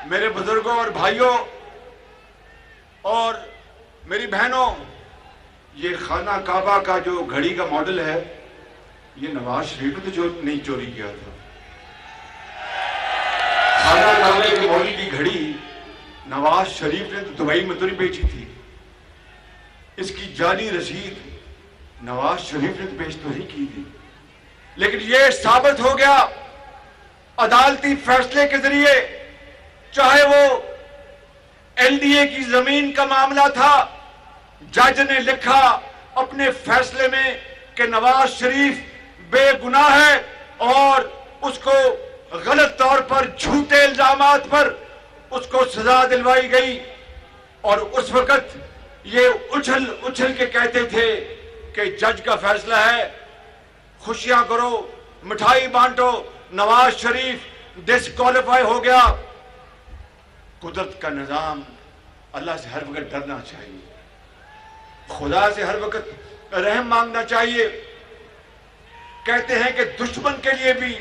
میرے بزرگوں اور بھائیوں اور میری بہنوں، یہ خانہ کعبہ کا جو گھڑی کا ماڈل ہے، یہ نواز شریف نے تو نہیں چوری کیا تھا۔ خانہ کعبہ کے ماڈل کی گھڑی نواز شریف نے تو دبئی میں تو نہیں بیچی تھی، اس کی جعلی رسید نواز شریف نے تو پیش تو نہیں کی تھی، لیکن یہ ثابت ہو گیا عدالتی فیصلے کے ذریعے، چاہے وہ ایل ڈی اے کی زمین کا معاملہ تھا، جج نے لکھا اپنے فیصلے میں کہ نواز شریف بے گناہ ہے اور اس کو غلط طور پر جھوٹے الزامات پر اس کو سزا دلوائی گئی، اور اس وقت یہ اچھل کے کہتے تھے کہ جج کا فیصلہ ہے، خوشیاں کرو، مٹھائی بانٹو، نواز شریف ڈسکوالیفائی ہو گیا۔ قدرت کا نظام، اللہ سے ہر وقت ڈرنا چاہیے، خدا سے ہر وقت رحم مانگنا چاہیے۔ کہتے ہیں کہ دشمن کے لیے بھی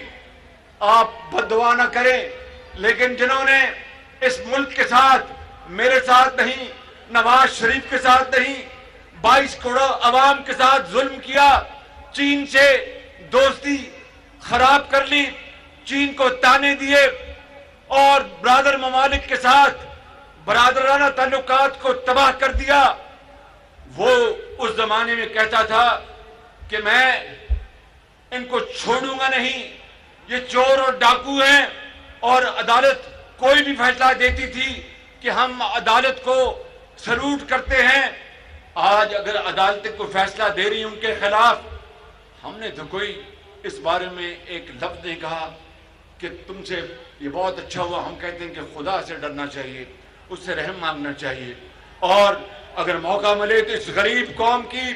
آپ بد دعا نہ کریں، لیکن جنہوں نے اس ملک کے ساتھ، میرے ساتھ نہیں، نواز شریف کے ساتھ نہیں، 22 کروڑ عوام کے ساتھ ظلم کیا، چین سے دوستی خراب کر لی، چین کو تانے دیے اور برادر ممالک کے ساتھ برادرانہ تعلقات کو تباہ کر دیا، وہ اس زمانے میں کہتا تھا کہ میں ان کو چھوڑوں گا نہیں، یہ چور اور ڈاکو ہیں، اور عدالت کوئی بھی فیصلہ دیتی تھی کہ ہم عدالت کو سلوٹ کرتے ہیں۔ آج اگر عدالتیں کوئی فیصلہ دے رہی ہیں ان کے خلاف، ہم نے تو کوئی اس بارے میں ایک لفظ نہیں کہا کہ تم سے یہ بہت اچھا ہوا۔ ہم کہتے ہیں کہ خدا سے ڈرنا چاہیے، اس سے رحم مانگنا چاہیے، اور اگر موقع ملے تو اس غریب قوم کی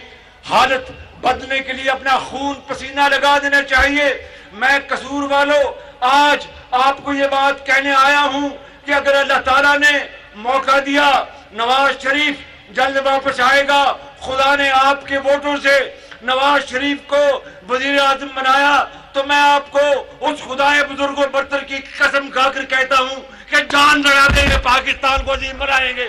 حالت بدلنے کے لیے اپنا خون پسینہ لگا دینا چاہیے۔ میں قصور والوں آج آپ کو یہ بات کہنے آیا ہوں کہ اگر اللہ تعالیٰ نے موقع دیا، نواز شریف جلد واپس آئے گا، خدا نے آپ کے ووٹوں سے نواز شریف کو وزیر اعظم بنایا، تو میں آپ کو اس خدائے بزرگ و برتر کی قسم کھا کر کہتا ہوں کہ جان لڑا دیں گے، پاکستان کو عظیم بنائیں گے۔